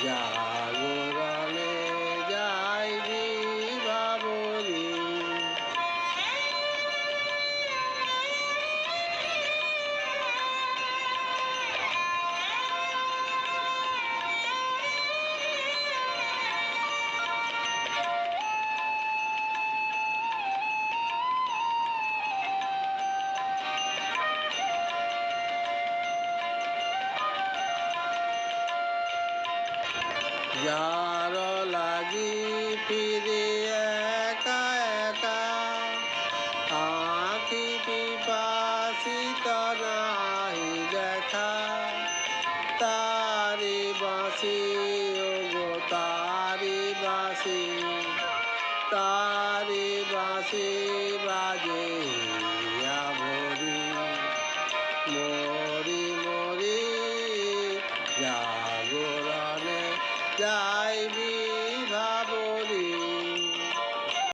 জাগরণে যাই বিভাবরী। যার লাগি ফিরে একা একা আঁখি পিপাসিত নাহি দেখা, তারি বাঁশি ওগো তারি বাঁশি, তারি বাঁশি বাজে ভরি। মরি মরি জাগরণে